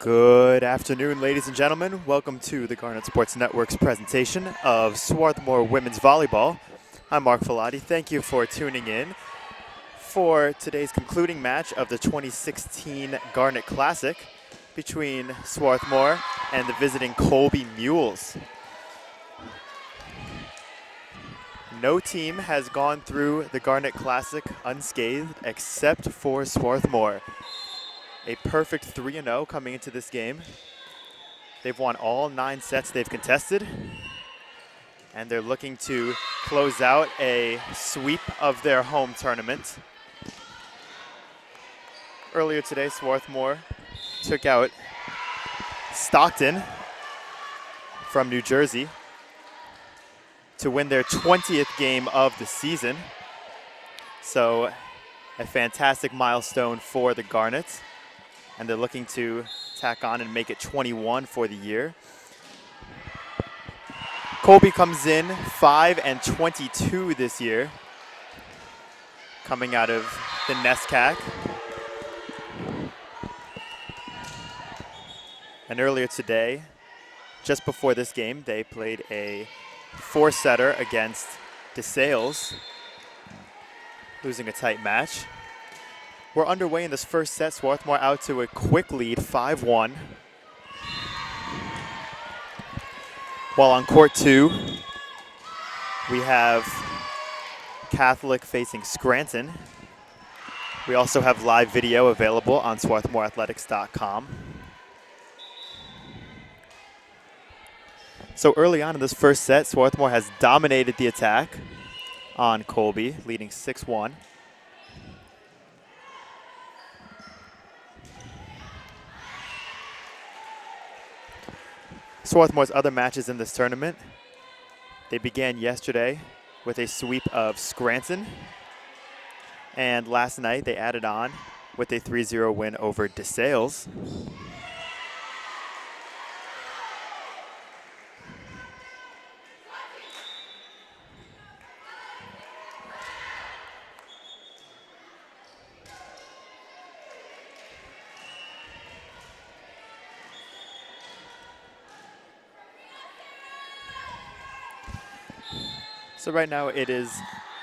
Good afternoon, ladies and gentlemen. Welcome to the Garnet Sports Network's presentation of Swarthmore Women's Volleyball. I'm Mark Filati. Thank you for tuning in for today's concluding match of the 2016 Garnet Classic between Swarthmore and the visiting Colby Mules. No team has gone through the Garnet Classic unscathed except for Swarthmore. A perfect 3-0 coming into this game. They've won all 9 sets they've contested, and they're looking to close out a sweep of their home tournament. Earlier today, Swarthmore took out Stockton from New Jersey to win their 20th game of the season. So a fantastic milestone for the Garnets. And they're looking to tack on and make it 21 for the year. Colby comes in 5-22 this year, coming out of the NESCAC. And earlier today, just before this game, they played a 4-setter against DeSales, losing a tight match. We're underway in this first set. Swarthmore out to a quick lead, 5-1. While on court 2, we have Catholic facing Scranton. We also have live video available on swarthmoreathletics.com. So early on in this first set, Swarthmore has dominated the attack on Colby, leading 6-1. Swarthmore's other matches in this tournament, they began yesterday with a sweep of Scranton, and last night they added on with a 3-0 win over DeSales. So right now it is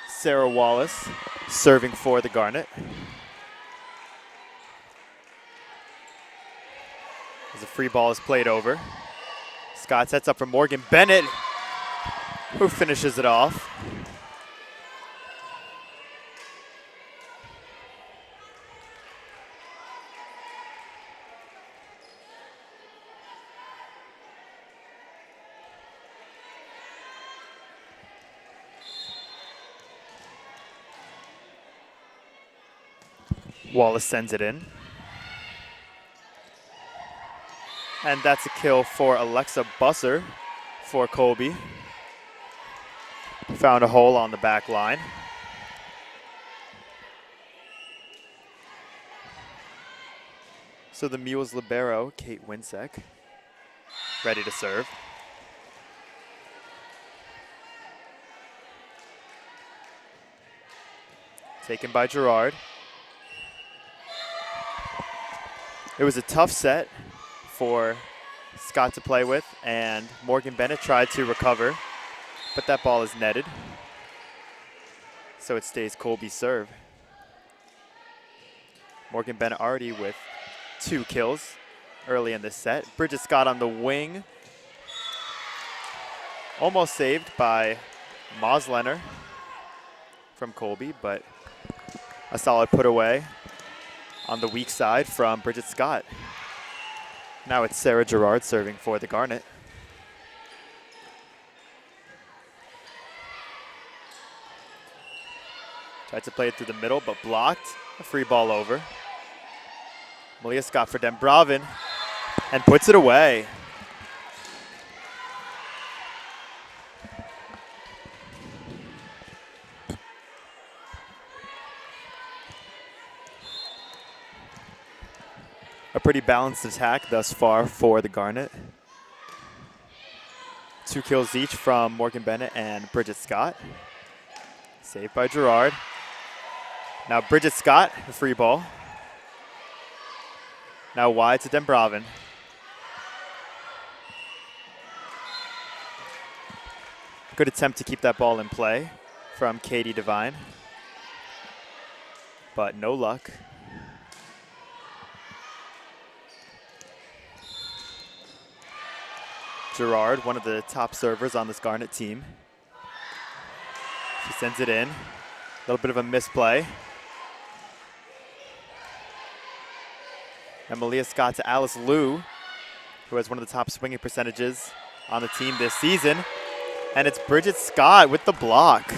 Sarah Wallace serving for the Garnet. As the free ball is played over, Scott sets up for Morgan Bennett, who finishes it off. Wallace sends it in. And that's a kill for Alexa Busser for Colby. Found a hole on the back line. So the Mules libero, Kate Winsek, ready to serve. Taken by Gerard. It was a tough set for Scott to play with, and Morgan Bennett tried to recover, but that ball is netted. So it stays Colby's serve. Morgan Bennett already with 2 kills early in this set. Bridget Scott on the wing. Almost saved by Moslener from Colby, but a solid put away on the weak side from Bridget Scott. Now it's Sarah Gerard serving for the Garnet. Tried to play it through the middle, but blocked. A free ball over. Malia Scott for Dembravin, and puts it away. A pretty balanced attack thus far for the Garnet. 2 kills each from Morgan Bennett and Bridget Scott. Saved by Gerard. Now Bridget Scott, the free ball. Now wide to Dembravin. Good attempt to keep that ball in play from Katie Devine, but no luck. Gerard, one of the top servers on this Garnet team. She sends it in. A little bit of a misplay. And Malia Scott to Alice Liu, who has one of the top swinging percentages on the team this season. And it's Bridget Scott with the block.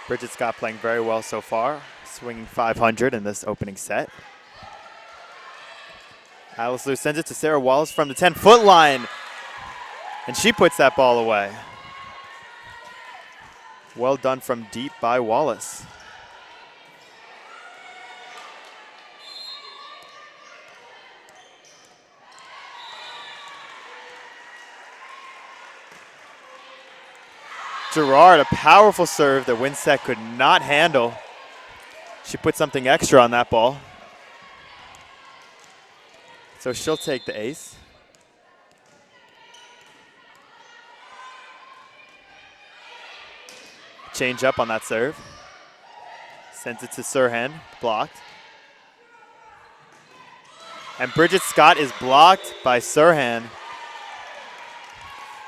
Bridget Scott playing very well so far, swinging 500 in this opening set. Alice Liu sends it to Sarah Wallace from the 10-foot line, and she puts that ball away. Well done from deep by Wallace. Gerard, a powerful serve that Winsett could not handle. She put something extra on that ball. So she'll take the ace. Change up on that serve. Sends it to Sirhan, blocked. And Bridget Scott is blocked by Sirhan.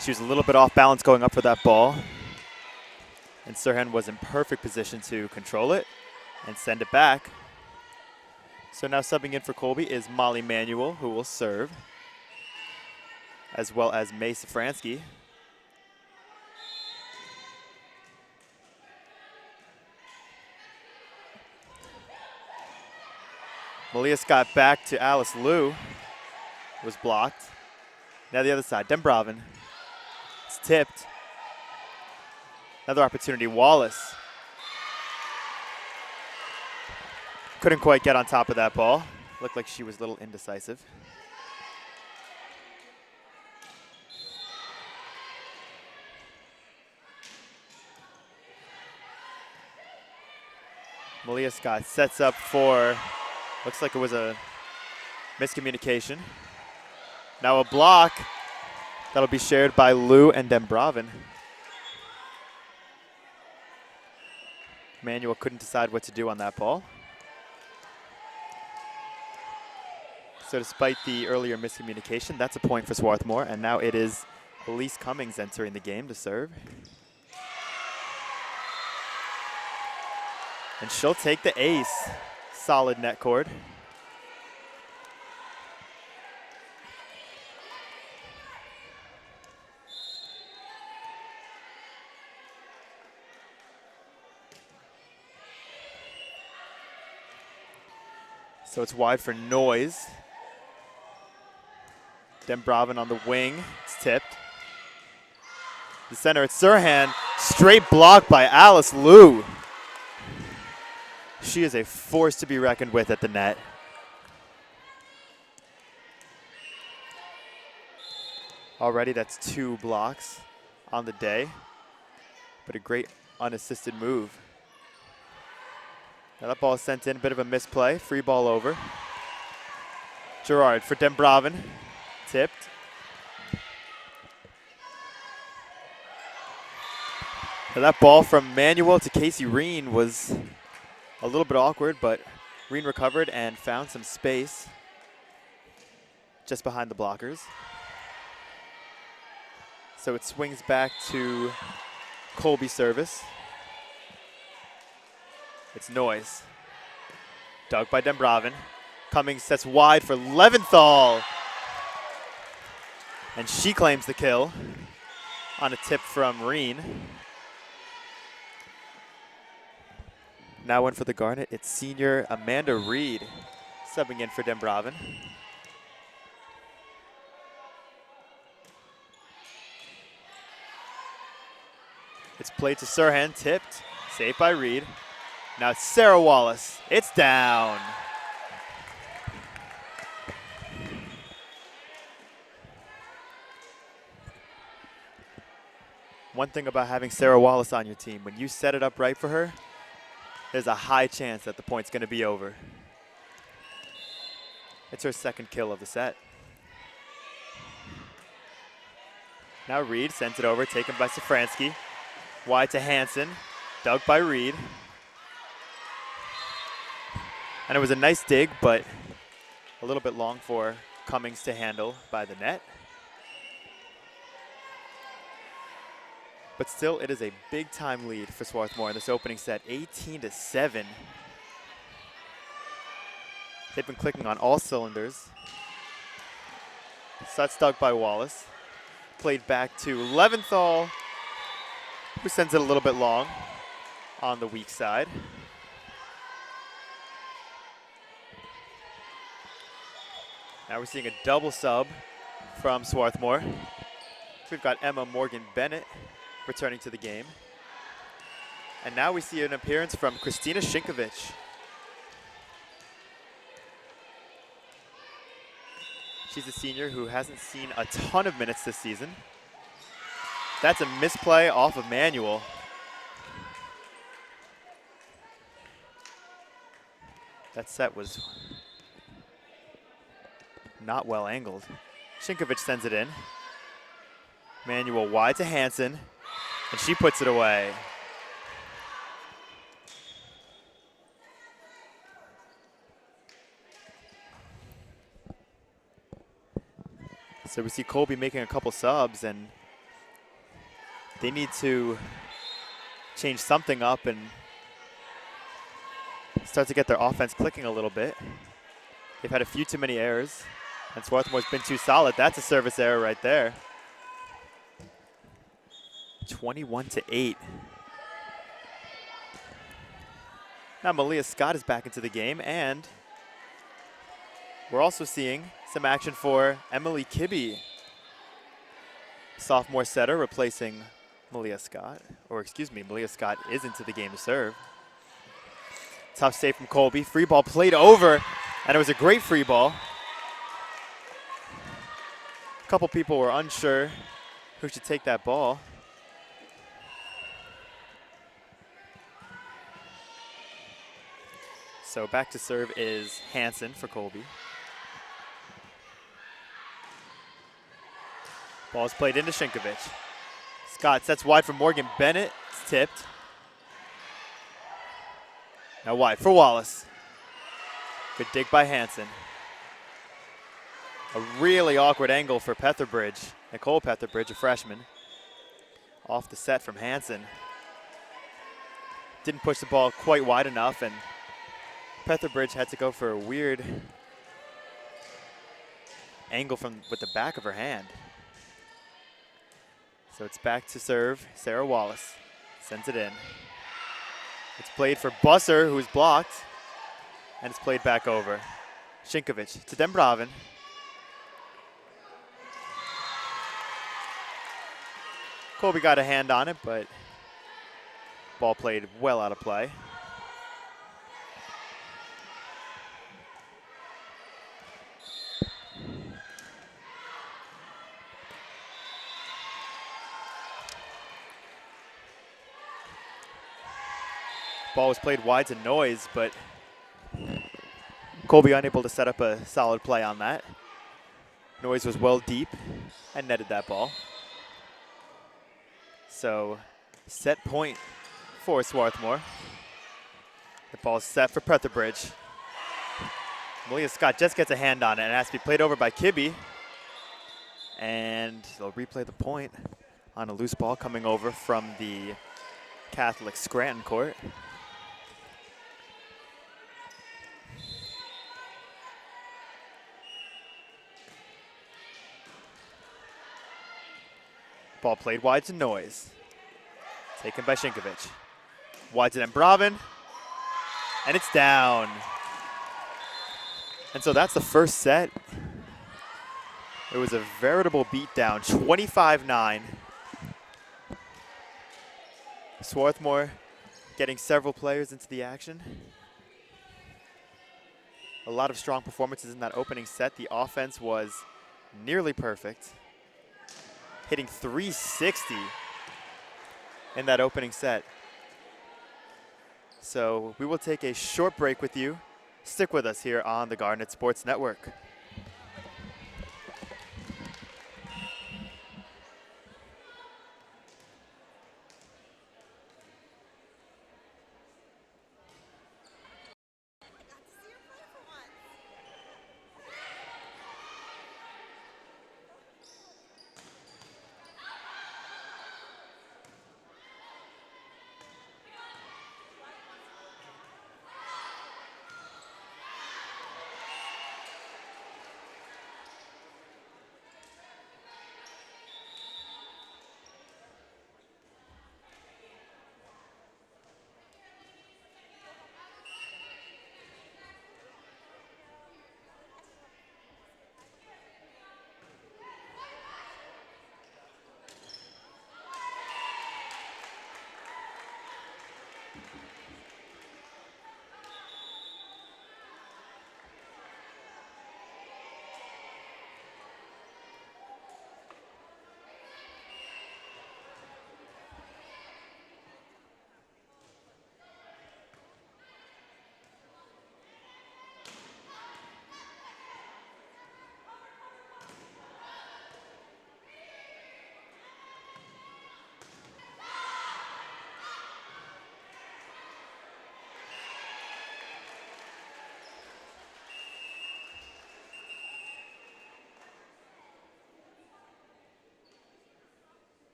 She was a little bit off balance going up for that ball. And Sirhan was in perfect position to control it and send it back. So now subbing in for Colby is Molly Manuel, who will serve, as well as May Safransky. Malia Scott back to Alice Liu, was blocked. Now the other side, Dembravin. It's tipped. Another opportunity, Wallace. Couldn't quite get on top of that ball. Looked like she was a little indecisive. Malia Scott sets up for, looks like it was a miscommunication. Now a block that'll be shared by Liu and Dembravin. Manuel couldn't decide what to do on that ball. So despite the earlier miscommunication, that's a point for Swarthmore, and now it is Elise Cummings entering the game to serve. And she'll take the ace. Solid net cord. So it's wide for Noise. Dembravin on the wing. It's tipped. The center, it's Sirhan. Straight block by Alice Liu. She is a force to be reckoned with at the net. Already that's 2 blocks on the day, but a great unassisted move. Now that ball is sent in, a bit of a misplay, free ball over. Gerard for Dembravin, tipped. Now that ball from Manuel to Casey Reen was a little bit awkward, but Reen recovered and found some space just behind the blockers. So it swings back to Colby service. It's Noise. Dug by Dembravin. Cummings sets wide for Leventhal. And she claims the kill on a tip from Reen. Now in for the Garnet, it's senior Amanda Reed subbing in for Dembravin. It's played to Sirhan, tipped, saved by Reed. Now it's Sarah Wallace, it's down. One thing about having Sarah Wallace on your team, when you set it up right for her, there's a high chance that the point's going to be over. It's her second kill of the set. Now Reed sends it over, taken by Safransky. Wide to Hansen, dug by Reed. And it was a nice dig, but a little bit long for Cummings to handle by the net. But still, it is a big-time lead for Swarthmore in this opening set, 18-7. They've been clicking on all cylinders. That's dug by Wallace. Played back to Leventhal, who sends it a little bit long on the weak side. Now we're seeing a double sub from Swarthmore. We've got Emma Morgan-Bennett returning to the game. And now we see an appearance from Kristina Shinkovich. She's a senior who hasn't seen a ton of minutes this season. That's a misplay off of Manuel. That set was not well angled. Shinkovich sends it in. Manuel wide to Hansen, and she puts it away. So we see Colby making a couple subs, and they need to change something up and start to get their offense clicking a little bit. They've had a few too many errors, and Swarthmore's been too solid. That's a service error right there. 21-8. Now Malia Scott is back into the game, and we're also seeing some action for Emily Kibbe. Sophomore setter replacing Malia Scott, or excuse me, Malia Scott is into the game to serve. Tough save from Colby. Free ball played over, and it was a great free ball. A couple people were unsure who should take that ball. So back to serve is Hansen for Colby. Ball is played into Shinkovich. Scott sets wide for Morgan Bennett. It's tipped. Now wide for Wallace. Good dig by Hansen. A really awkward angle for Petherbridge. Nicole Petherbridge, a freshman. Off the set from Hansen. Didn't push the ball quite wide enough, and Petherbridge had to go for a weird angle with the back of her hand. So it's back to serve Sarah Wallace. Sends it in. It's played for Busser, who's blocked, and it's played back over. Shinkovich to Dembravin. Colby got a hand on it, but ball played well out of play. Ball was played wide to Noyes, but Colby unable to set up a solid play on that. Noyes was well deep and netted that ball. So set point for Swarthmore. The ball's set for Petherbridge. Malia Scott just gets a hand on it and has to be played over by Kibbe. And they'll replay the point on a loose ball coming over from the Catholic Scranton court. Ball played wide to Noyes. Taken by Shinkovich. Wide to Dembravin. And it's down. And so that's the first set. It was a veritable beatdown, 25-9. Swarthmore getting several players into the action. A lot of strong performances in that opening set. The offense was nearly perfect, hitting 360 in that opening set. So we will take a short break with you. Stick with us here on the Garnet Sports Network.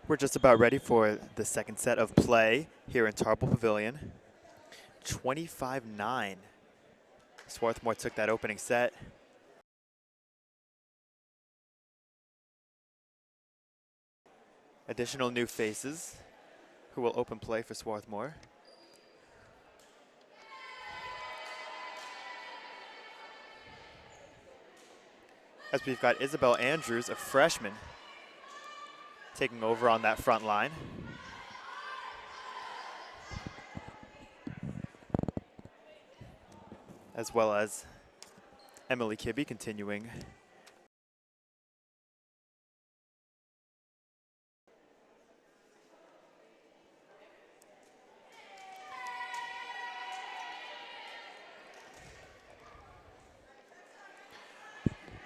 We're just about ready for the second set of play here in Tarble Pavilion. 25-9. Swarthmore took that opening set. Additional new faces who will open play for Swarthmore. As we've got Isabel Andrews, a freshman, taking over on that front line. As well as Emily Kibbe continuing.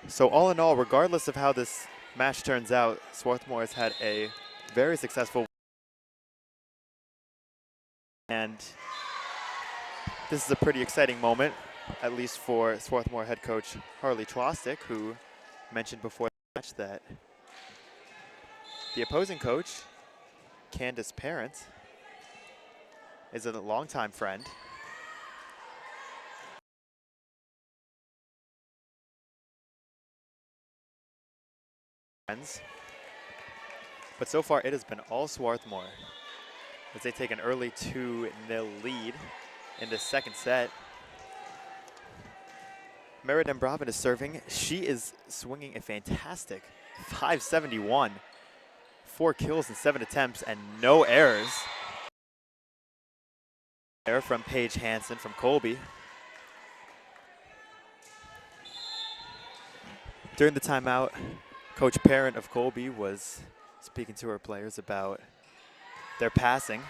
So all in all, regardless of how this match turns out, Swarthmore has had a very successful, and this is a pretty exciting moment, at least for Swarthmore head coach Harley Trostick, who mentioned before the match that the opposing coach, Candace Parent, is a longtime friend. But so far it has been all Swarthmore as they take an early 2-0 lead in the second set. Meriden Brabant is serving. She is swinging a fantastic 571. 4 kills in 7 attempts and no errors. Error from Paige Hansen from Colby. During the timeout, Coach Parent of Colby was speaking to her players about their passing.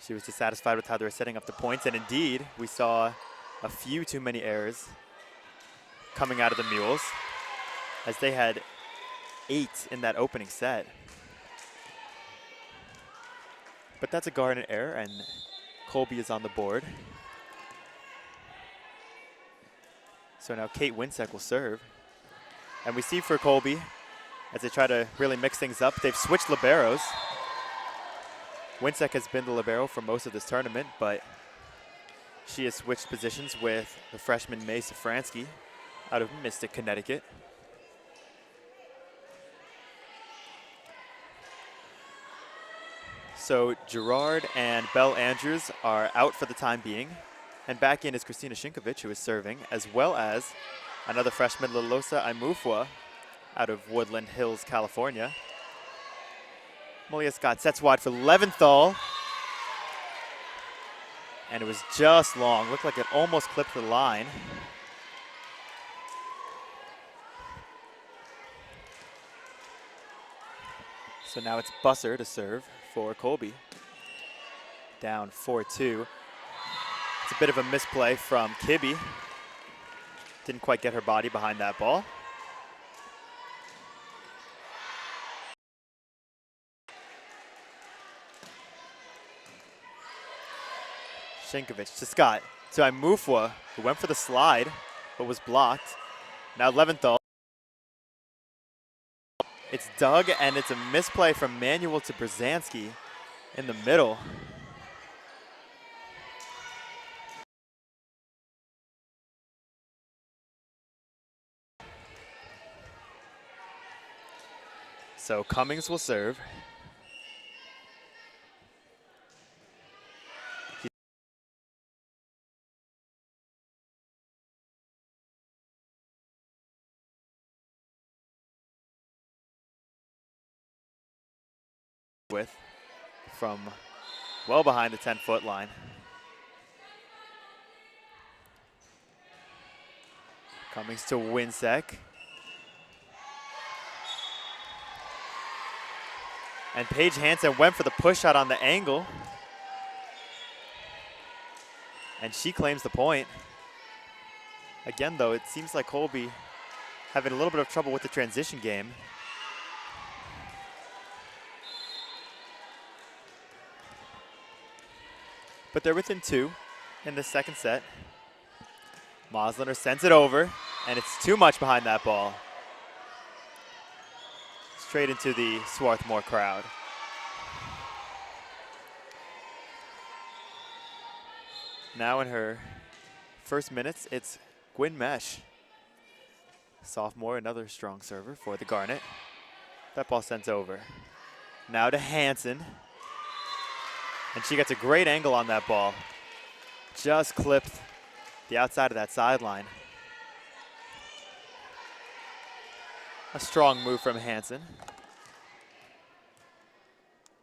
She was dissatisfied with how they were setting up the points, and indeed, we saw a few too many errors coming out of the Mules, as they had 8 in that opening set. But that's a Garnet error, and Colby is on the board. So now Kate Winsek will serve. And we see for Colby, as they try to really mix things up, they've switched liberos. Winsek has been the libero for most of this tournament, but she has switched positions with the freshman May Safransky out of Mystic, Connecticut. So Gerard and Belle Andrews are out for the time being. And back in is Christina Shinkovich, who is serving, as well as another freshman, Lilosa Imufwa, out of Woodland Hills, California. Malia Scott sets wide for Leventhal. And it was just long. Looked like it almost clipped the line. So now it's Busser to serve for Colby. Down 4-2. It's a bit of a misplay from Kibbe. Didn't quite get her body behind that ball. Shinkovich to Scott. To Imufwa, who went for the slide, but was blocked. Now Leventhal. It's dug, and it's a misplay from Manuel to Brzezinski in the middle. So Cummings will serve. With from well behind the 10-foot line. Cummings to Winsek. And Paige Hansen went for the push shot on the angle. And she claims the point. Again, though, it seems like Colby having a little bit of trouble with the transition game. But they're within 2 in the second set. Mosliner sends it over, and it's too much behind that ball. Straight into the Swarthmore crowd. Now in her first minutes, it's Gwyn Mesh. Sophomore, another strong server for the Garnet. That ball sent over. Now to Hansen. And she gets a great angle on that ball. Just clipped the outside of that sideline. A strong move from Hansen.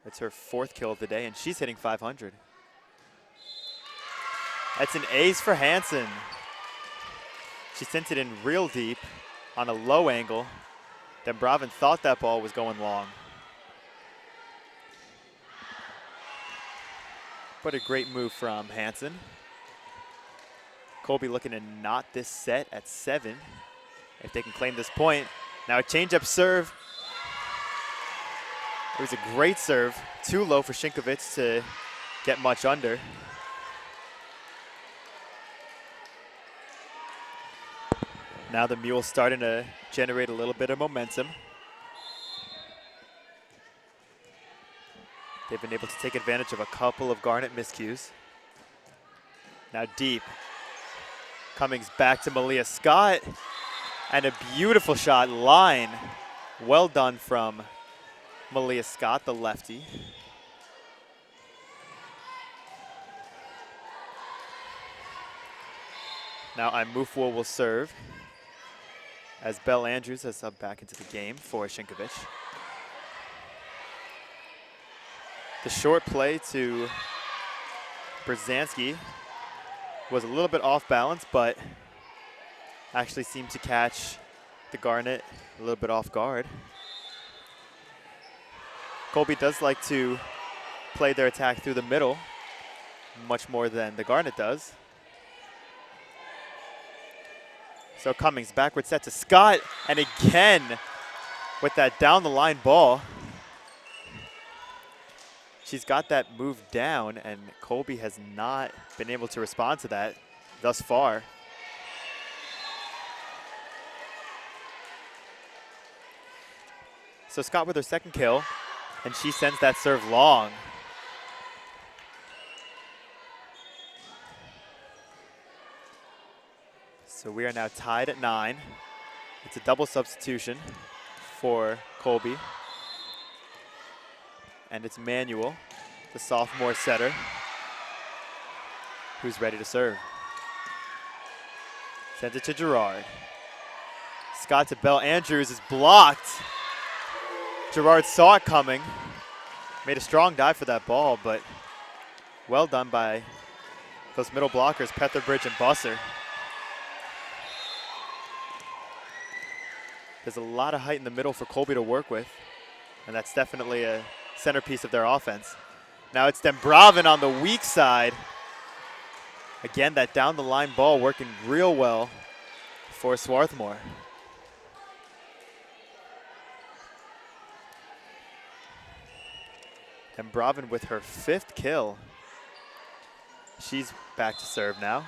It's her 4th kill of the day, and she's hitting 500. That's an ace for Hansen. She sent it in real deep on a low angle. Dembravin thought that ball was going long. But a great move from Hansen. Colby looking to knot this set at 7 if they can claim this point. Now a change-up serve. It was a great serve. Too low for Shinkovich to get much under. Now the Mule's starting to generate a little bit of momentum. They've been able to take advantage of a couple of Garnet miscues. Now deep. Cummings back to Malia Scott. And a beautiful shot line. Well done from Malia Scott, the lefty. Now Imufwa will serve as Belle Andrews has subbed back into the game for Shinkovich. The short play to Brzezinski was a little bit off balance, but actually seemed to catch the Garnet a little bit off guard. Colby does like to play their attack through the middle much more than the Garnet does. So Cummings backward set to Scott, and again with that down the line ball. she's got that move down, and Colby has not been able to respond to that thus far. So Scott with her second kill, and she sends that serve long. So we are now tied at 9. It's a double substitution for Colby. And it's Manuel, the sophomore setter, who's ready to serve. Sends it to Gerard. Scott to Bell. Andrews is blocked. Gerard saw it coming. Made a strong dive for that ball, but well done by those middle blockers, Petherbridge and Busser. There's a lot of height in the middle for Colby to work with, and that's definitely a centerpiece of their offense. Now it's Dembravin on the weak side. Again, that down the line ball working real well for Swarthmore. Dembravin with her 5th kill. She's back to serve now.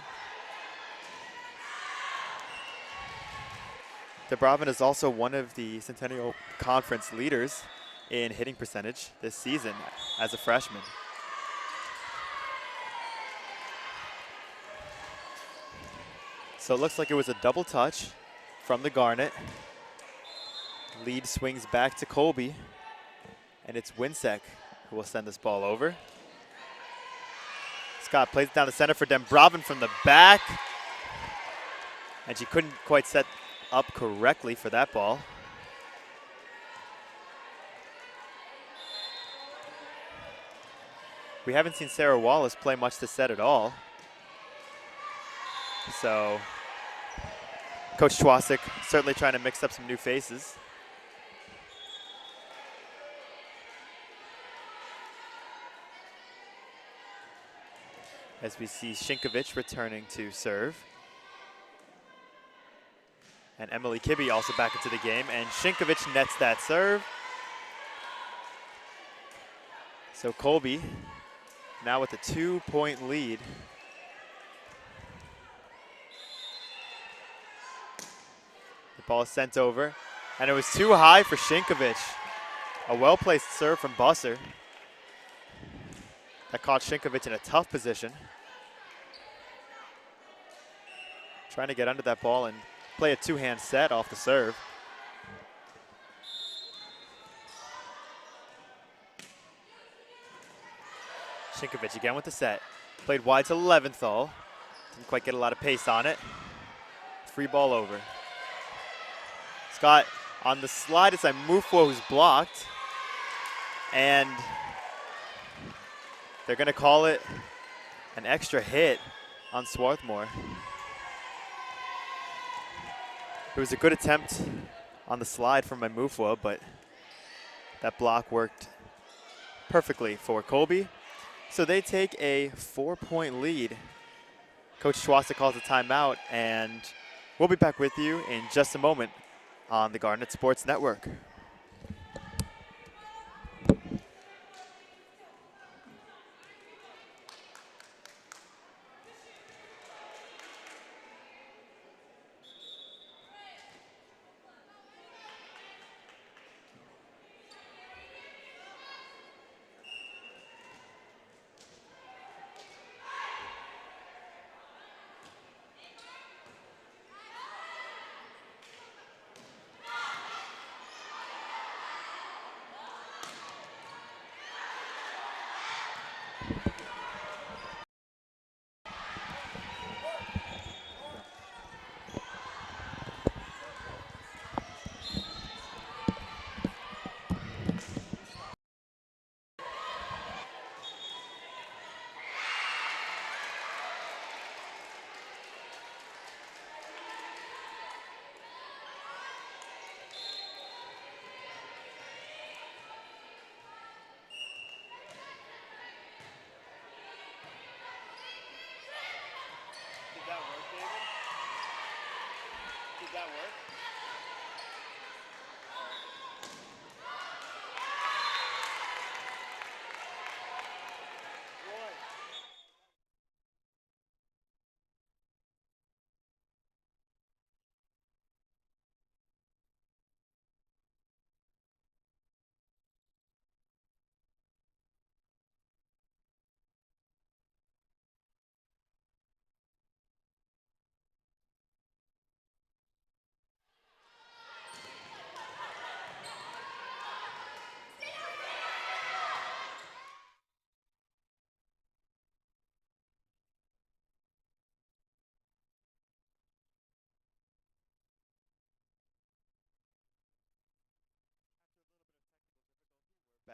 Dembravin is also one of the Centennial Conference leaders in hitting percentage this season as a freshman. So it looks like it was a double touch from the Garnet. Lead swings back to Colby, and it's Winsek who will send this ball over. Scott plays it down the center for Dembravin from the back, and she couldn't quite set up correctly for that ball. We haven't seen Sarah Wallace play much this set at all. So Coach Chwasik certainly trying to mix up some new faces. As we see Shinkovich returning to serve. And Emily Kibbe also back into the game, and Shinkovich nets that serve. So Colby now with a 2-point lead. The ball is sent over, and it was too high for Shinkovich. A well-placed serve from Busser. That caught Shinkovich in a tough position. Trying to get under that ball and play a 2-hand set off the serve. Shinkovich again with the set. Played wide to Leventhal. Didn't quite get a lot of pace on it. Free ball over. Scott on the slide. It's Mufo who's blocked. And they're going to call it an extra hit on Swarthmore. It was a good attempt on the slide from Mufo, but that block worked perfectly for Colby. So they take a 4-point lead. Coach Chwasik calls a timeout, and we'll be back with you in just a moment on the Garnet Sports Network.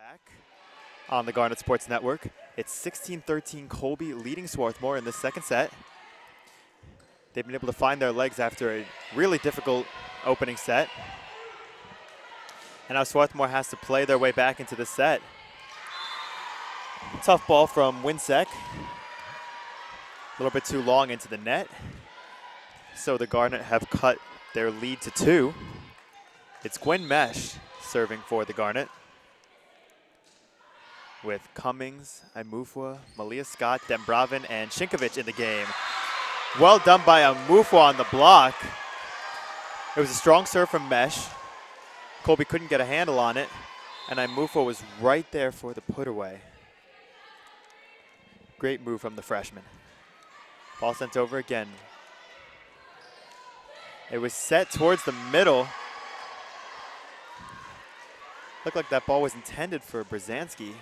back on the Garnet Sports Network. It's 16-13 Colby leading Swarthmore in the second set. They've been able to find their legs after a really difficult opening set. And now Swarthmore has to play their way back into the set. Tough ball from Winsek. A little bit too long into the net. So the Garnet have cut their lead to 2. It's Gwen Mesh serving for the Garnet, with Cummings, Imufwa, Malia Scott, Dembravin, and Shinkovic in the game. Well done by Imufwa on the block. It was a strong serve from Mesh. Colby couldn't get a handle on it, and Imufwa was right there for the put away. Great move from the freshman. Ball sent over again. It was set towards the middle. Looked like that ball was intended for Brzezinski,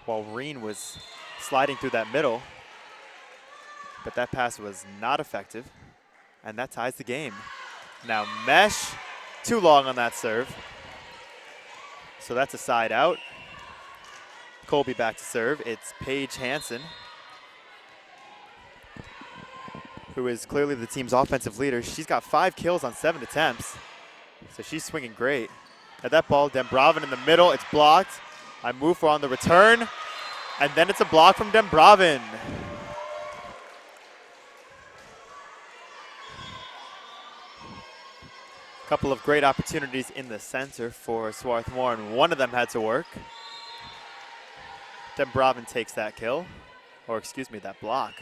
while Reen was sliding through that middle. But that pass was not effective, and that ties the game. Now Mesh, too long on that serve. So that's a side out. Colby back to serve. It's Paige Hansen, who is clearly the team's offensive leader. She's got 5 kills on 7 attempts, so she's swinging great. At that ball, Dembravin in the middle, it's blocked. Imufwa on the return, and then it's a block from Dembravin. Couple of great opportunities in the center for Swarthmore, and one of them had to work. Dembravin takes that kill, or excuse me, that block.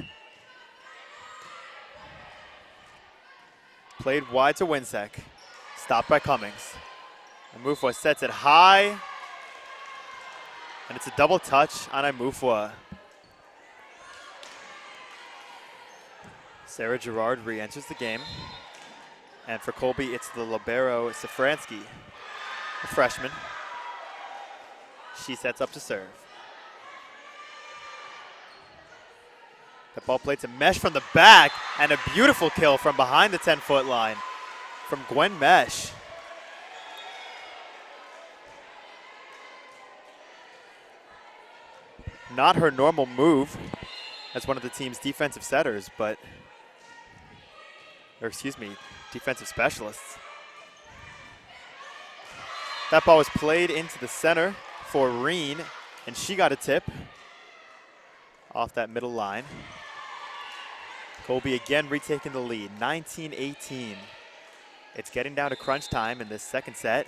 Played wide to Winsek, stopped by Cummings. Imufwa sets it high, and it's a double touch on Imufwa. Sarah Gerard re-enters the game. And for Colby, it's the libero Safransky, a freshman. She sets up to serve. The ball played to Mesh from the back, and a beautiful kill from behind the 10-foot line from Gwen Mesh. Not her normal move as one of the team's defensive setters, but, or excuse me, defensive specialists. That ball was played into the center for Reen, and she got a tip off that middle line. Colby again retaking the lead, 19-18. It's getting down to crunch time in this second set.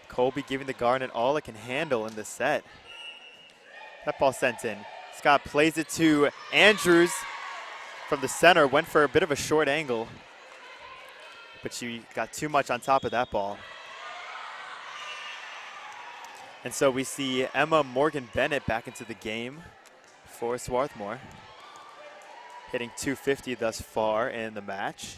Colby giving the Garnet all it can handle in this set. That ball sent in. Scott plays it to Andrews from the center, went for a bit of a short angle, but she got too much on top of that ball. And so we see Emma Morgan-Bennett back into the game for Swarthmore, hitting .250 thus far in the match.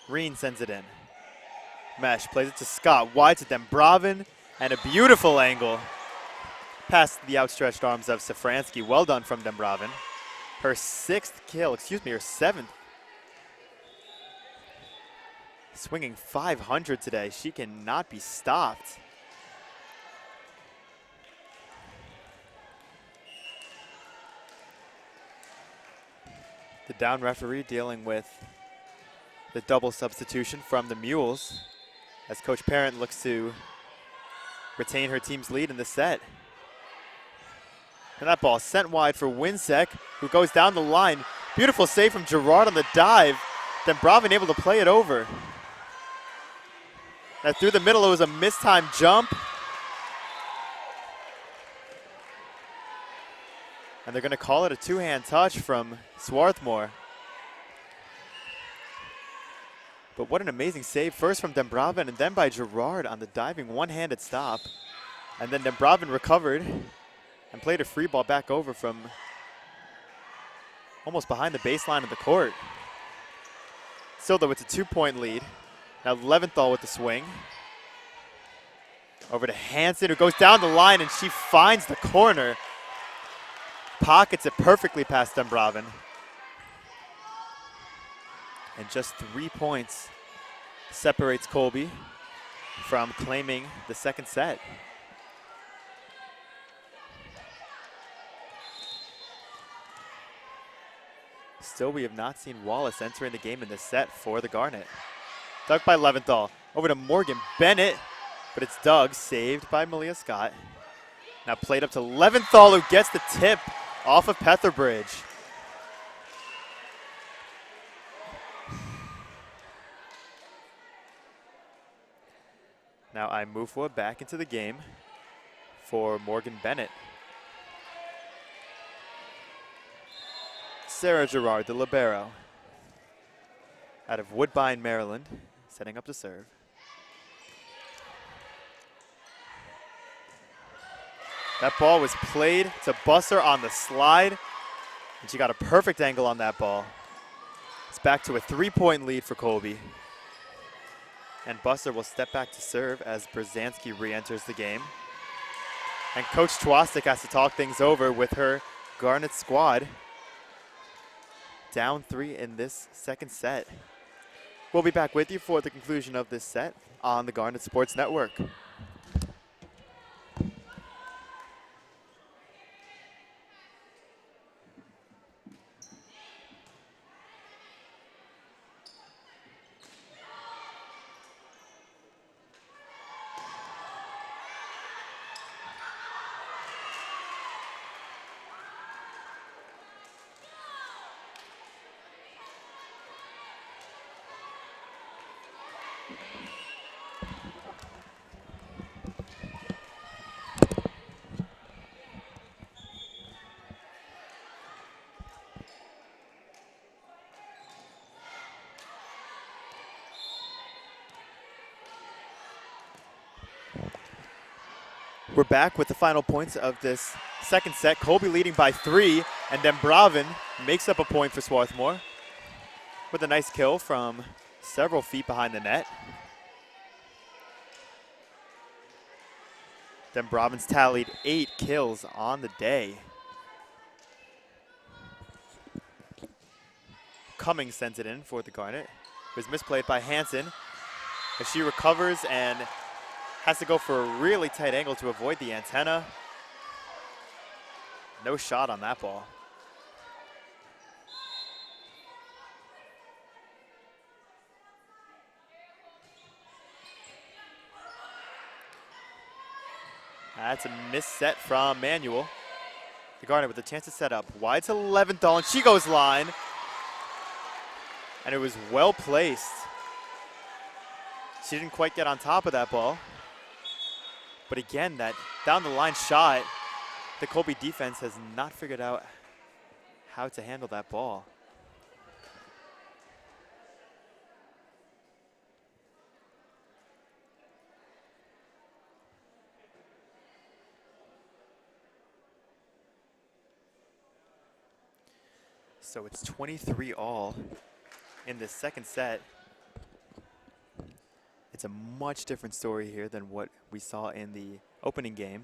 Reen sends it in. Mesh plays it to Scott, wide to Dembravin, and a beautiful angle past the outstretched arms of Safransky. Well done from Dembravin. Her 6th kill, excuse me, her 7th. Swinging 500 today. She cannot be stopped. The down referee dealing with the double substitution from the Mules as Coach Parent looks to retain her team's lead in the set. And that ball sent wide for Winsek, who goes down the line. Beautiful save from Gerard on the dive. Dembravin able to play it over. Now through the middle, it was a mistimed jump. And they're going to call it a 2-hand touch from Swarthmore. But what an amazing save, first from Dembravin and then by Gerard on the diving one-handed stop. And then Dembravin recovered and played a free ball back over from almost behind the baseline of the court. Still though, it's a 2-point lead. Now Leventhal with the swing. Over to Hansen, who goes down the line, and she finds the corner. Pockets it perfectly past Dembravin. And just 3 points separates Colby from claiming the second set. Still, we have not seen Wallace entering the game in this set for the Garnet. Dug by Leventhal. Over to Morgan Bennett, but it's dug, saved by Malia Scott. Now played up to Leventhal, who gets the tip off of Petherbridge. Now Imufwa back into the game for Morgan Bennett. Sarah Gerard, the libero, out of Woodbine, Maryland, setting up to serve. That ball was played to Busser on the slide, and she got a perfect angle on that ball. It's back to a 3-point lead for Colby. And Busser will step back to serve as Brzezinski re-enters the game. And Coach Chwastik has to talk things over with her Garnet squad. Down 3 in this second set. We'll be back with you for the conclusion of this set on the Garnet Sports Network. We're back with the final points of this second set. Colby leading by 3, and then Bravin makes up a point for Swarthmore with a nice kill from several feet behind the net. Then Bravin's tallied 8 kills on the day. Cummings sends it in for the Garnet. It was misplayed by Hansen, as she recovers and has to go for a really tight angle to avoid the antenna. No shot on that ball. That's a missed set from Manuel. The Garnet with a chance to set up. Wide to Leventhal, and she goes line. And it was well placed. She didn't quite get on top of that ball. But again, that down the line shot, the Colby defense has not figured out how to handle that ball. So it's 23-all in this second set. It's a much different story here than what we saw in the opening game,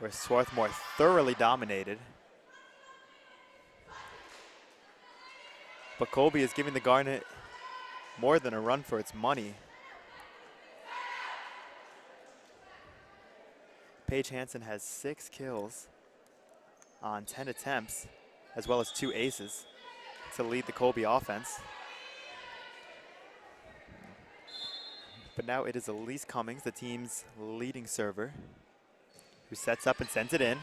where Swarthmore thoroughly dominated. But Colby is giving the Garnet more than a run for its money. Paige Hansen has 6 kills on 10 attempts, as well as 2 aces to lead the Colby offense. But now it is Elise Cummings, the team's leading server, who sets up and sends it in.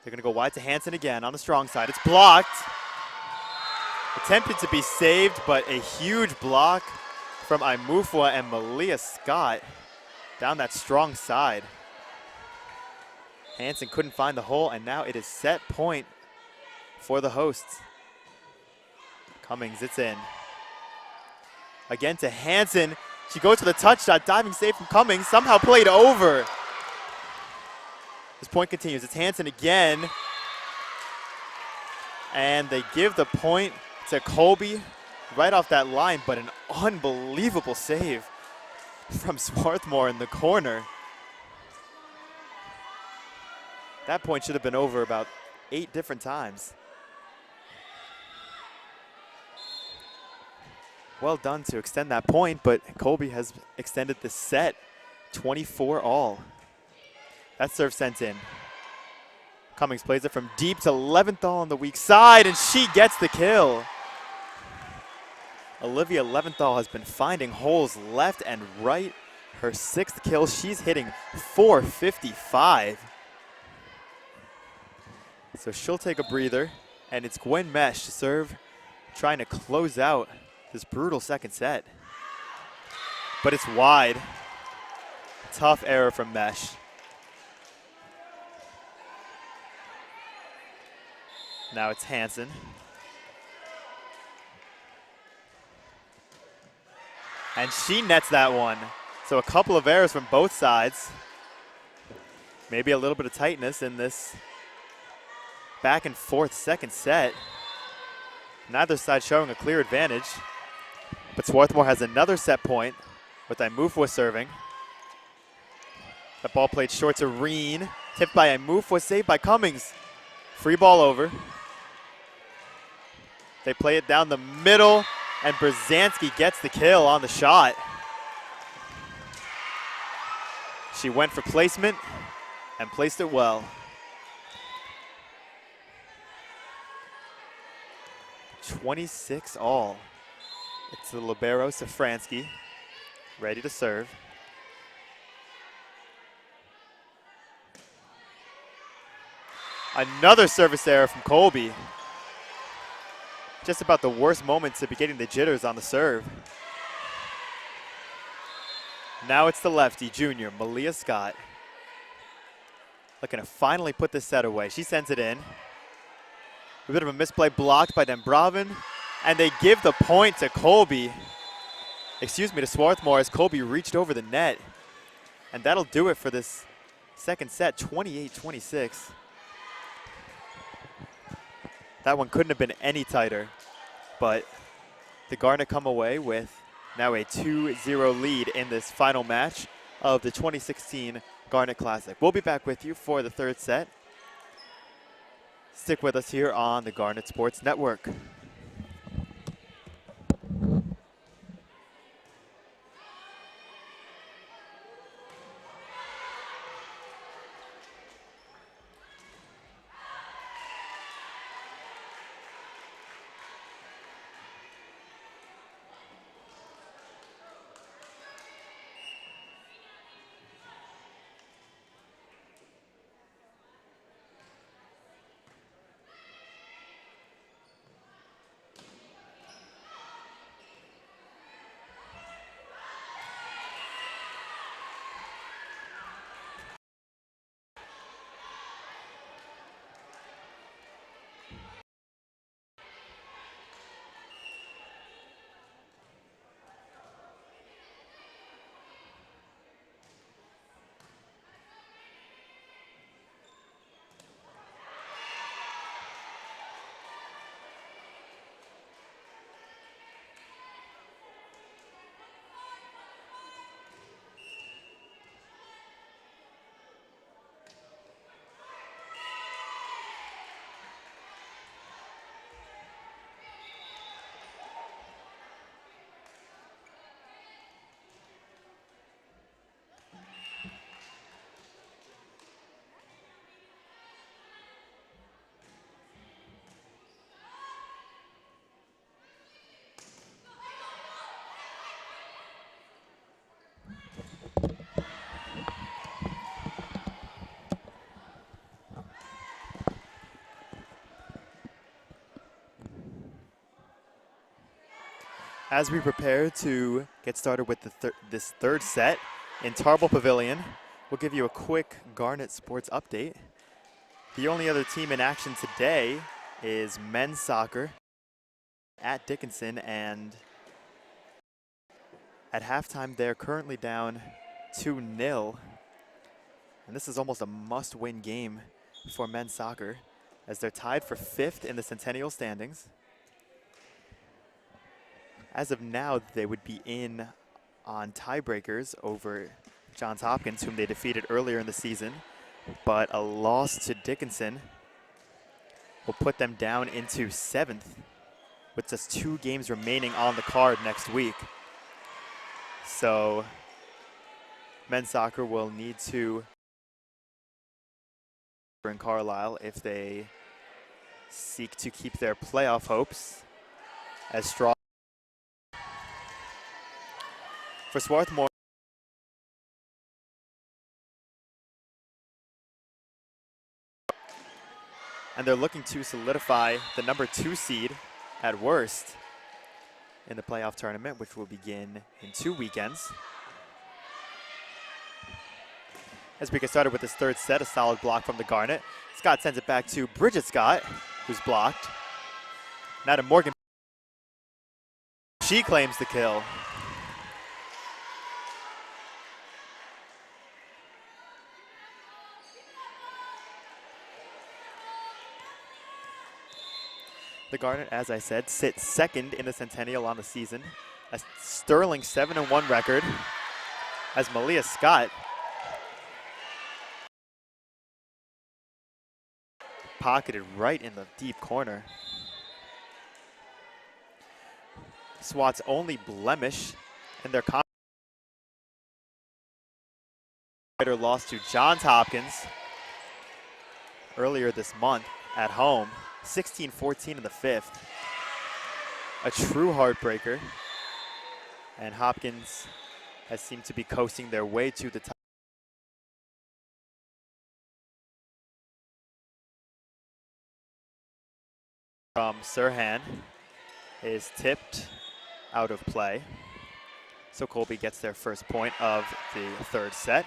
They're going to go wide to Hansen again on the strong side. It's blocked. Attempted to be saved, but a huge block from Imufwa and Malia Scott down that strong side. Hansen couldn't find the hole, and now it is set point for the hosts. Cummings, it's in. Again to Hansen. She goes to the touch shot, diving save from Cummings, somehow played over. This point continues. It's Hansen again. And they give the point to Colby right off that line, but an unbelievable save from Swarthmore in the corner. That point should have been over about 8 different times. Well done to extend that point, but Colby has extended the set 24 all. That serve sent in. Cummings plays it from deep to Leventhal on the weak side, and she gets the kill. Olivia Leventhal has been finding holes left and right. Her 6th kill, she's hitting .455. So she'll take a breather, and it's Gwen Mesh to serve, trying to close out this brutal second set. But it's wide. Tough error from Mesh. Now it's Hansen. And she nets that one. So a couple of errors from both sides. Maybe a little bit of tightness in this back and forth second set. Neither side showing a clear advantage. But Swarthmore has another set point with Imufwa serving. The ball played short to Reen. Tipped by Imufwa, saved by Cummings. Free ball over. They play it down the middle, and Brzezinski gets the kill on the shot. She went for placement and placed it well. .26 all. It's the libero Safransky, ready to serve. Another service error from Colby. Just about the worst moment to be getting the jitters on the serve. Now it's the lefty, junior, Malia Scott. Looking to finally put this set away. She sends it in. A bit of a misplay blocked by Dembravin. And they give the point to Colby. Excuse me, to Swarthmore as Colby reached over the net. And that'll do it for this second set, 28-26. That one couldn't have been any tighter, but the Garnet come away with now a 2-0 lead in this final match of the 2016 Garnet Classic. We'll be back with you for the third set. Stick with us here on the Garnet Sports Network. As we prepare to get started with this third set in Tarbell Pavilion, we'll give you a quick Garnet Sports update. The only other team in action today is men's soccer at Dickinson, and at halftime they're currently down 2-0. And this is almost a must-win game for men's soccer as they're tied for 5th in the Centennial standings. As of now, they would be in on tiebreakers over Johns Hopkins, whom they defeated earlier in the season. But a loss to Dickinson will put them down into 7th with just 2 games remaining on the card next week. So men's soccer will need to in Carlisle if they seek to keep their playoff hopes as strong. For Swarthmore, and they're looking to solidify the number 2 seed at worst in the playoff tournament, which will begin in 2 weekends. As we get started with this third set, a solid block from the Garnet. Scott sends it back to Bridget Scott, who's blocked. Now to Morgan. She claims the kill. The Garnet, as I said, sits second in the Centennial on the season. A sterling 7-1 record as Malia Scott pocketed right in the deep corner. SWAT's only blemish in their lost to Johns Hopkins earlier this month at home, 16-14 in the 5th. A true heartbreaker, and Hopkins has seemed to be coasting their way to the top. From Sirhan is tipped out of play. So Colby gets their first point of the third set.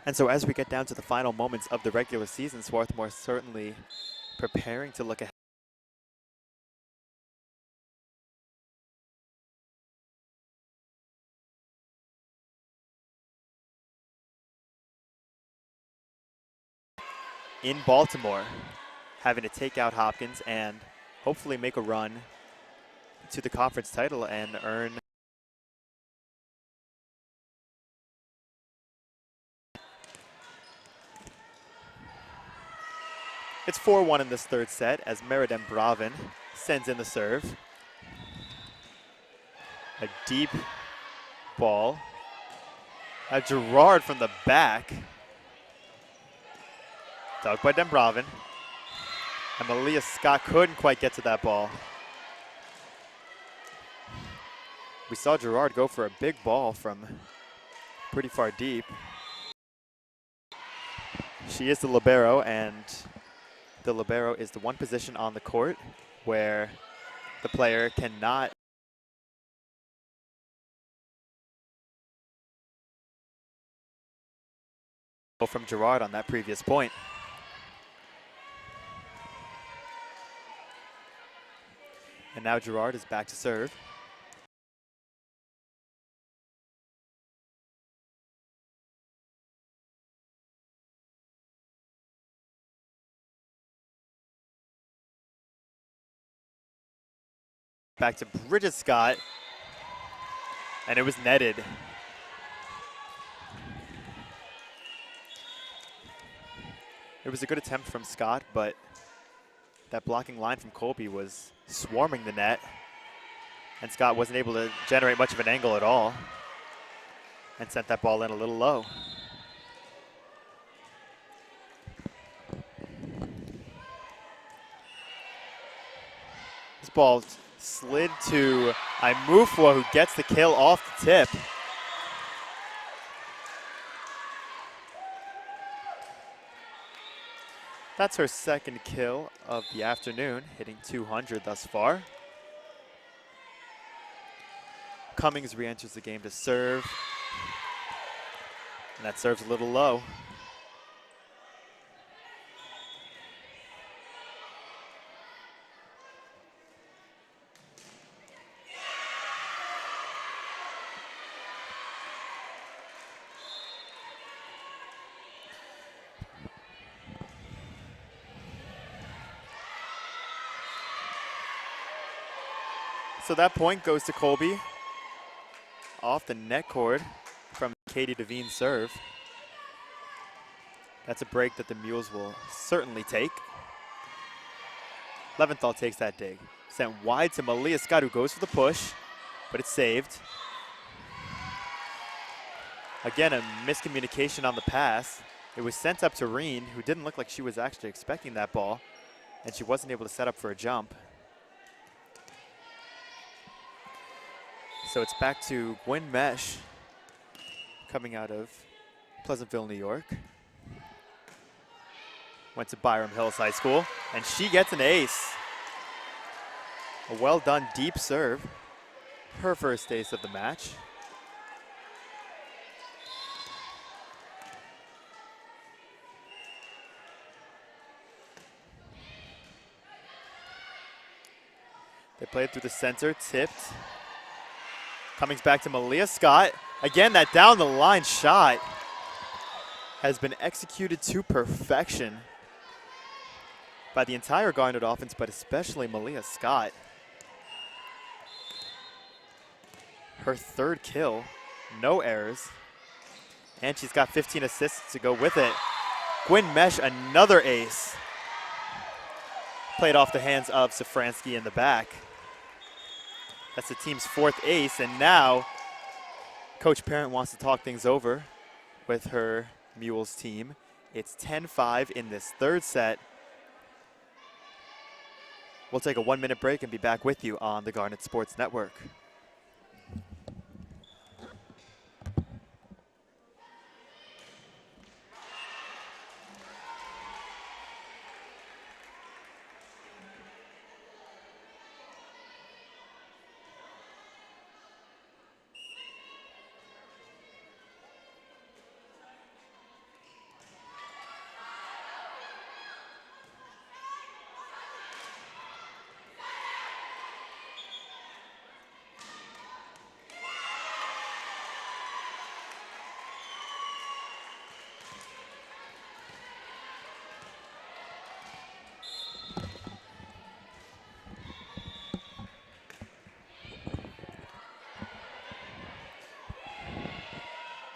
And so as we get down to the final moments of the regular season, Swarthmore certainly preparing to look ahead. In Baltimore, having to take out Hopkins and hopefully make a run to the conference title and earn It's 4-1 in this third set as Meriden Bravin sends in the serve. A deep ball. A Gerard from the back. Dug by Dembravin. And Malia Scott couldn't quite get to that ball. We saw Gerard go for a big ball from pretty far deep. She is the libero, and the libero is the one position on the court where the player cannot go from Gerard on that previous point. And now Gerard is back to serve. Back to Bridget Scott, and it was netted. It was a good attempt from Scott, but that blocking line from Colby was swarming the net, and Scott wasn't able to generate much of an angle at all and sent that ball in a little low. This ball slid to Imufwa, who gets the kill off the tip. That's her second kill of the afternoon, hitting 200 thus far. Cummings re-enters the game to serve. And that serves a little low. So that point goes to Colby off the net cord from Katie Devine's serve. That's a break that the Mules will certainly take. Leventhal takes that dig. Sent wide to Malia Scott, who goes for the push, but it's saved. Again, a miscommunication on the pass. It was sent up to Reen, who didn't look like she was actually expecting that ball, and she wasn't able to set up for a jump. So it's back to Gwen Mesh coming out of Pleasantville, New York. Went to Byram Hills High School, and she gets an ace. A well-done deep serve. Her first ace of the match. They played through the center, tipped. Coming back to Malia Scott. Again, that down the line shot has been executed to perfection by the entire Garnet offense, but especially Malia Scott. Her third kill, no errors, and she's got 15 assists to go with it. Gwyn Mesh, another ace. Played off the hands of Safransky in the back. That's the team's fourth ace, and now Coach Parent wants to talk things over with her Mules team. It's 10-5 in this third set. We'll take a 1-minute break and be back with you on the Garnet Sports Network.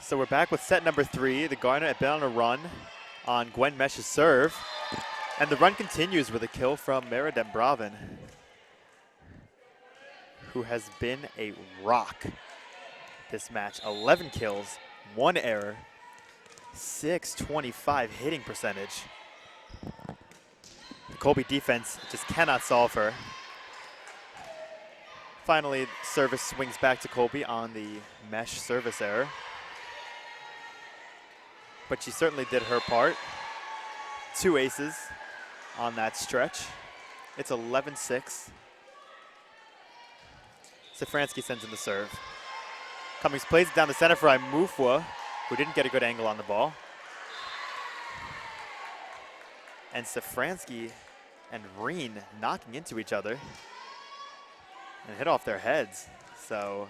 So we're back with set number 3. The Garnet have been on a run on Gwen Mesh's serve. And the run continues with a kill from Mara Dembravin, who has been a rock this match. 11 kills, 1 error, 625 hitting percentage. The Colby defense just cannot solve her. Finally, service swings back to Colby on the Mesh service error. But she certainly did her part. 2 aces on that stretch. It's 11-6. Safransky sends in the serve. Cummings plays it down the center for Imufwa, who didn't get a good angle on the ball. And Safransky and Reen knocking into each other and hit off their heads. So,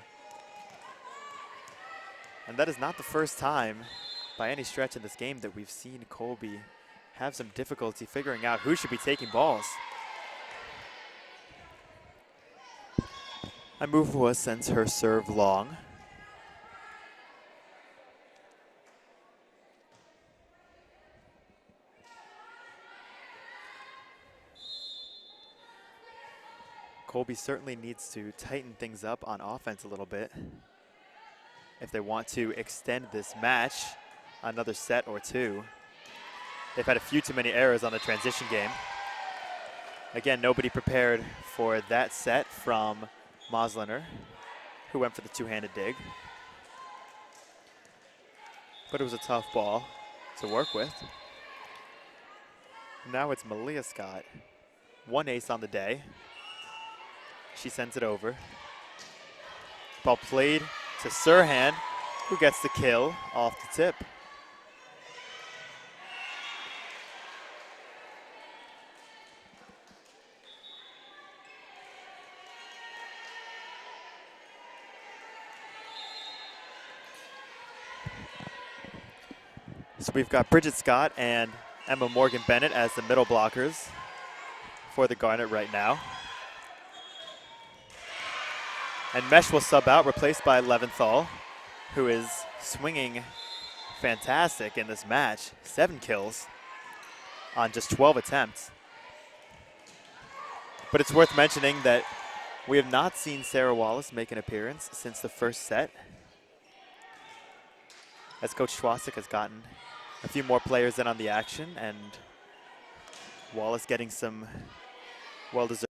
and that is not the first time by any stretch in this game that we've seen Colby have some difficulty figuring out who should be taking balls. Imufwa sends her serve long. Colby certainly needs to tighten things up on offense a little bit if they want to extend this match another set or 2. They've had a few too many errors on the transition game. Again, nobody prepared for that set from Mosliner, who went for the 2-handed dig. But it was a tough ball to work with. Now it's Malia Scott. 1 ace on the day. She sends it over. Ball played to Sirhan, who gets the kill off the tip. So we've got Bridget Scott and Emma Morgan Bennett as the middle blockers for the Garnet right now. And Mesh will sub out, replaced by Leventhal, who is swinging fantastic in this match. 7 kills on just 12 attempts. But it's worth mentioning that we have not seen Sarah Wallace make an appearance since the first set, as Coach Schwastik has gotten a few more players in on the action, and Wallace getting some well-deserved.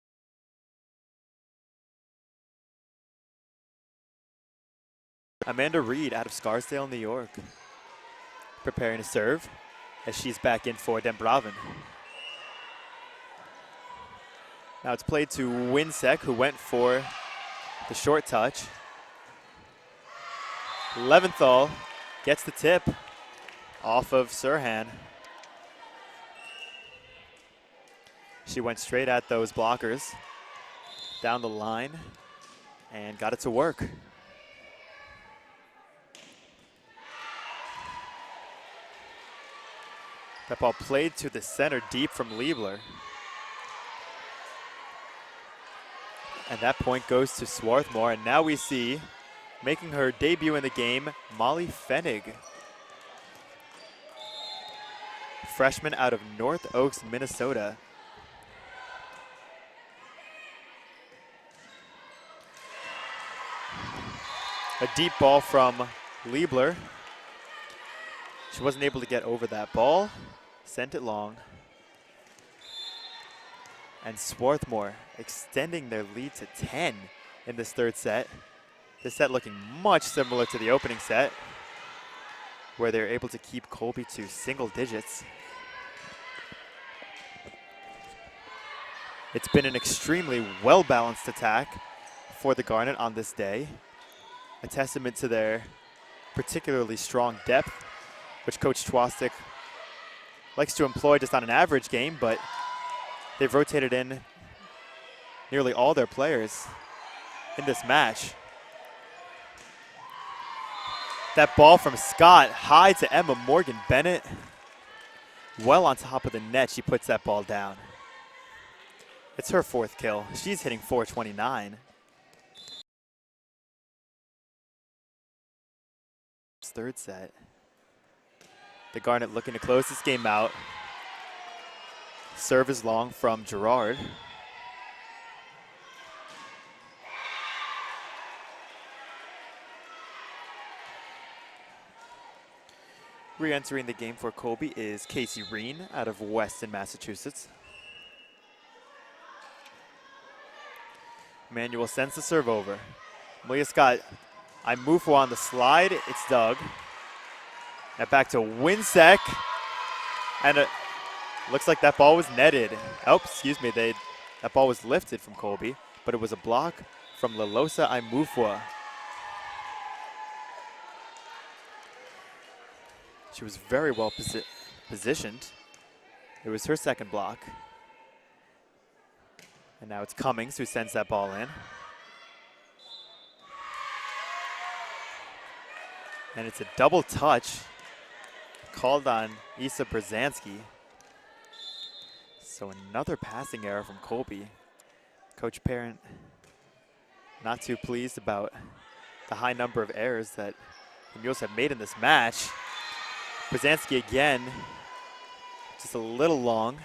Amanda Reed out of Scarsdale, New York, preparing to serve as she's back in for Dembraven. Now it's played to Winsek, who went for the short touch. Leventhal gets the tip off of Sirhan. She went straight at those blockers down the line and got it to work. That ball played to the center deep from Liebler. And that point goes to Swarthmore. And now we see, making her debut in the game, Molly Fenig. Freshman out of North Oaks, Minnesota. A deep ball from Liebler. She wasn't able to get over that ball. Sent it long. And Swarthmore extending their lead to 10 in this third set. This set looking much similar to the opening set, where they're able to keep Colby to single digits. It's been an extremely well-balanced attack for the Garnet on this day. A testament to their particularly strong depth, which Coach Schwastik likes to employ just on an average game, but they've rotated in nearly all their players in this match. That ball from Scott high to Emma Morgan Bennett. Well on top of the net, she puts that ball down. It's her 4th kill. She's hitting .429. Third set. The Garnet looking to close this game out. Serve is long from Gerard. Re-entering the game for Colby is Casey Reen out of Weston, Massachusetts. Manuel sends the serve over. Malia Scott, I move on the slide. It's dug. Now back to Winsek. And it looks like that ball was netted. Oh, excuse me. That ball was lifted from Colby, but it was a block from Lalosa Imufwa. She was very well positioned. It was her second block. And now it's Cummings who sends that ball in. And it's a double touch called on Isa Brzezinski. So another passing error from Colby. Coach Parent not too pleased about the high number of errors that the Mules have made in this match. Brzezinski again, just a little long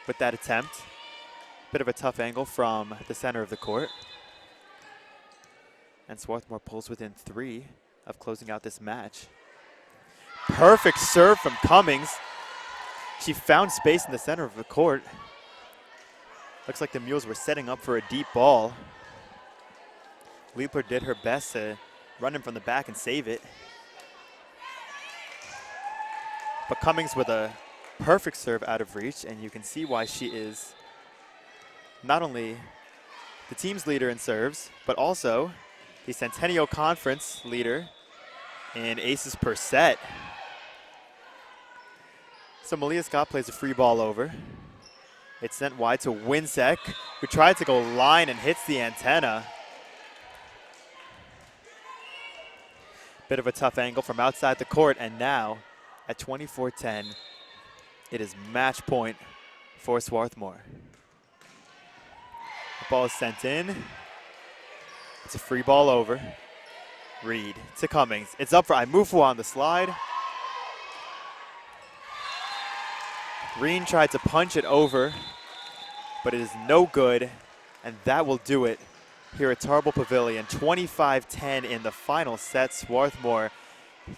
with that attempt. Bit of a tough angle from the center of the court. And Swarthmore pulls within 3 of closing out this match. Perfect serve from Cummings. She found space in the center of the court. Looks like the Mules were setting up for a deep ball. Liebler did her best to run in from the back and save it. But Cummings with a perfect serve out of reach, and you can see why she is not only the team's leader in serves, but also the Centennial Conference leader in aces per set. So Malia Scott plays a free ball over. It's sent wide to Winsek, who tried to go line and hits the antenna. Bit of a tough angle from outside the court, and now at 24-10, it is match point for Swarthmore. The ball is sent in. It's a free ball over. Reed to Cummings. It's up for Imufwa on the slide. Green tried to punch it over, but it is no good, and that will do it here at Tarble Pavilion. 25-10 in the final set. Swarthmore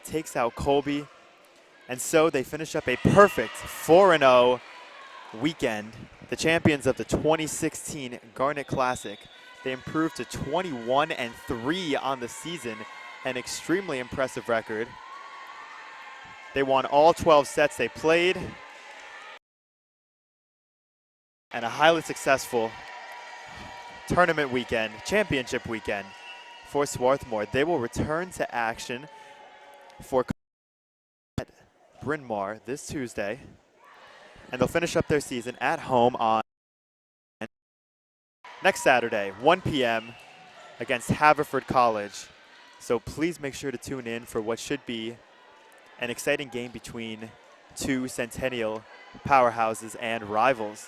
takes out Colby, and so they finish up a perfect 4-0 weekend. The champions of the 2016 Garnet Classic. They improved to 21-3 on the season, an extremely impressive record. They won all 12 sets they played, and a highly successful tournament weekend, championship weekend for Swarthmore. They will return to action for at Bryn Mawr this Tuesday, and they'll finish up their season at home on next Saturday, 1 p.m. against Haverford College. So please make sure to tune in for what should be an exciting game between two Centennial powerhouses and rivals.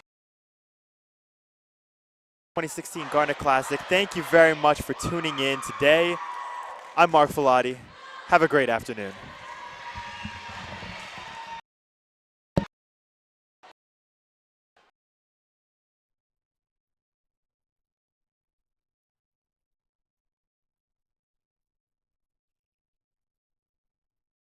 2016 Garnet Classic. Thank you very much for tuning in today. I'm Mark Filati. Have a great afternoon.